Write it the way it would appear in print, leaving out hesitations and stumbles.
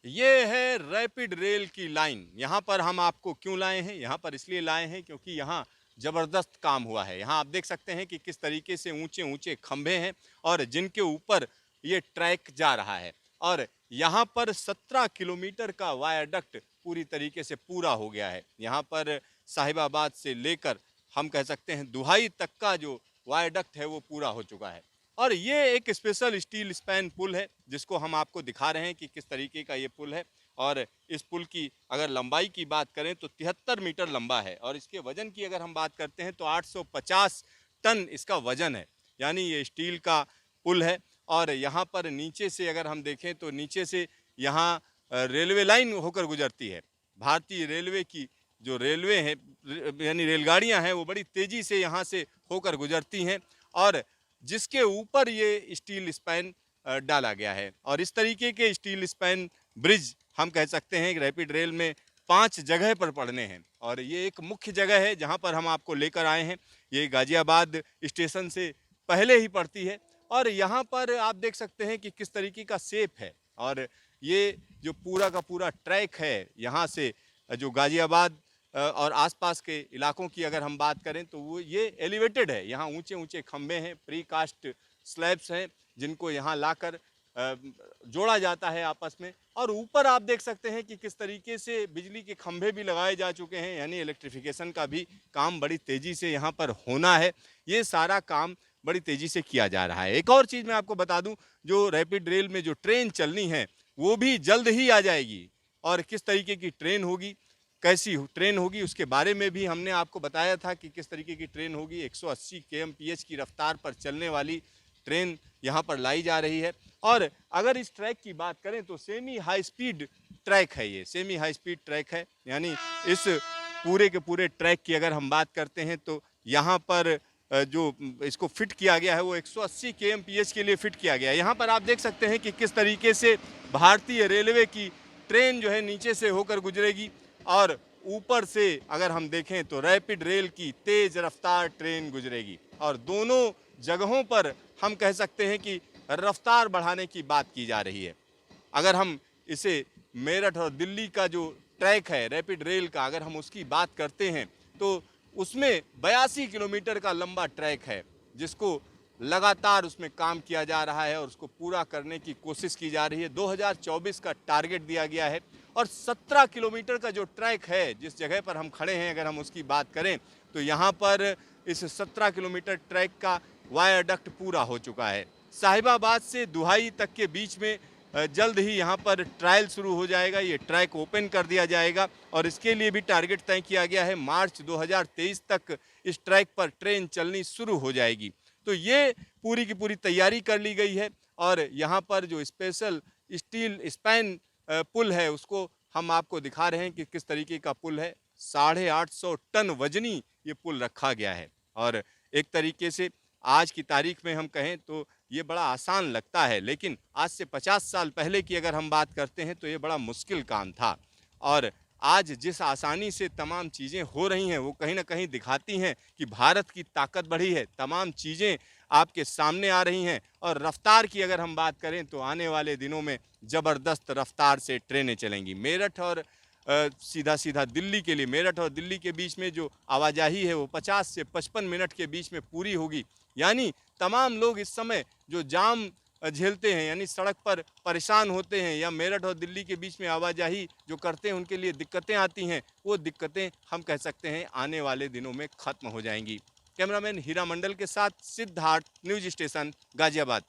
ये है rapid rail की लाइन। यहाँ पर हम आपको क्यों लाए हैं? यहाँ पर इसलिए लाए हैं क्योंकि यहाँ ज़बरदस्त काम हुआ है। यहाँ आप देख सकते हैं कि किस तरीके से ऊंचे-ऊंचे खंभे हैं और जिनके ऊपर ये ट्रैक जा रहा है। और यहाँ पर 17 किलोमीटर का वायाडक्ट पूरी तरीके से पूरा हो गया है। यहाँ पर साहिबाबाद से लेकर हम कह सकते हैं दुहाई तक का जो वायाडक्ट है वो पूरा हो चुका है। और ये एक स्पेशल स्टील स्पैन पुल है जिसको हम आपको दिखा रहे हैं कि किस तरीके का ये पुल है। और इस पुल की अगर लंबाई की बात करें तो 73 मीटर लंबा है और इसके वजन की अगर हम बात करते हैं तो 850 टन इसका वजन है। यानी ये स्टील का पुल है। और यहाँ पर नीचे से अगर हम देखें तो नीचे से यहाँ रेलवे लाइन होकर गुजरती है। भारतीय रेलवे की जो रेलवे है यानी रेलगाड़ियाँ हैं वो बड़ी तेज़ी से यहाँ से होकर गुजरती हैं और जिसके ऊपर ये स्टील स्पैन डाला गया है। और इस तरीके के स्टील स्पैन ब्रिज हम कह सकते हैं कि रैपिड रेल में 5 जगह पर पड़ने हैं और ये एक मुख्य जगह है जहां पर हम आपको लेकर आए हैं। ये गाजियाबाद स्टेशन से पहले ही पड़ती है और यहाँ पर आप देख सकते हैं कि किस तरीके का शेप है। और ये जो पूरा का पूरा ट्रैक है यहाँ से जो गाजियाबाद और आसपास के इलाकों की अगर हम बात करें तो वो ये एलिवेटेड है। यहाँ ऊंचे ऊंचे खंभे हैं, प्री कास्ट स्लैब्स हैं जिनको यहाँ लाकर जोड़ा जाता है आपस में। और ऊपर आप देख सकते हैं कि किस तरीके से बिजली के खंभे भी लगाए जा चुके हैं। यानी इलेक्ट्रिफिकेशन का भी काम बड़ी तेज़ी से यहाँ पर होना है। ये सारा काम बड़ी तेज़ी से किया जा रहा है। एक और चीज़ मैं आपको बता दूं, जो रैपिड रेल में जो ट्रेन चलनी है वो भी जल्द ही आ जाएगी। और किस तरीके की ट्रेन होगी, कैसी ट्रेन होगी, उसके बारे में भी हमने आपको बताया था कि किस तरीके की ट्रेन होगी। 180 kmph की रफ्तार पर चलने वाली ट्रेन यहाँ पर लाई जा रही है। और अगर इस ट्रैक की बात करें तो सेमी हाई स्पीड ट्रैक है। ये सेमी हाई स्पीड ट्रैक है। यानी इस पूरे के पूरे ट्रैक की अगर हम बात करते हैं तो यहाँ पर जो इसको फिट किया गया है वो 180 kmph के लिए फिट किया गया है। यहाँ पर आप देख सकते हैं कि किस तरीके से भारतीय रेलवे की ट्रेन जो है नीचे से होकर गुजरेगी और ऊपर से अगर हम देखें तो रैपिड रेल की तेज रफ्तार ट्रेन गुजरेगी। और दोनों जगहों पर हम कह सकते हैं कि रफ्तार बढ़ाने की बात की जा रही है। अगर हम इसे मेरठ और दिल्ली का जो ट्रैक है रैपिड रेल का, अगर हम उसकी बात करते हैं तो उसमें 82 किलोमीटर का लंबा ट्रैक है जिसको लगातार उसमें काम किया जा रहा है और उसको पूरा करने की कोशिश की जा रही है। 2024 का टारगेट दिया गया है। और 17 किलोमीटर का जो ट्रैक है जिस जगह पर हम खड़े हैं, अगर हम उसकी बात करें तो यहाँ पर इस 17 किलोमीटर ट्रैक का वायाडक्ट पूरा हो चुका है। साहिबाबाद से दुहाई तक के बीच में जल्द ही यहाँ पर ट्रायल शुरू हो जाएगा। ये ट्रैक ओपन कर दिया जाएगा और इसके लिए भी टारगेट तय किया गया है। मार्च 2023 तक इस ट्रैक पर ट्रेन चलनी शुरू हो जाएगी। तो ये पूरी की पूरी तैयारी कर ली गई है। और यहाँ पर जो स्पेशल स्टील स्पैन पुल है उसको हम आपको दिखा रहे हैं कि किस तरीके का पुल है। 850 टन वजनी ये पुल रखा गया है। और एक तरीके से आज की तारीख में हम कहें तो ये बड़ा आसान लगता है, लेकिन आज से 50 साल पहले की अगर हम बात करते हैं तो ये बड़ा मुश्किल काम था। और आज जिस आसानी से तमाम चीज़ें हो रही हैं वो कहीं ना कहीं दिखाती हैं कि भारत की ताकत बढ़ी है। तमाम चीज़ें आपके सामने आ रही हैं। और रफ्तार की अगर हम बात करें तो आने वाले दिनों में ज़बरदस्त रफ्तार से ट्रेनें चलेंगी। मेरठ और सीधा सीधा दिल्ली के लिए, मेरठ और दिल्ली के बीच में जो आवाजाही है वो 50 से 55 मिनट के बीच में पूरी होगी। यानी तमाम लोग इस समय जो जाम झेलते हैं यानी सड़क पर परेशान होते हैं या मेरठ और दिल्ली के बीच में आवाजाही जो करते हैं उनके लिए दिक्कतें आती हैं, वो दिक्कतें हम कह सकते हैं आने वाले दिनों में ख़त्म हो जाएंगी। कैमरामैन हीरा मंडल के साथ सिद्धार्थ, न्यूज़ स्टेशन, गाजियाबाद।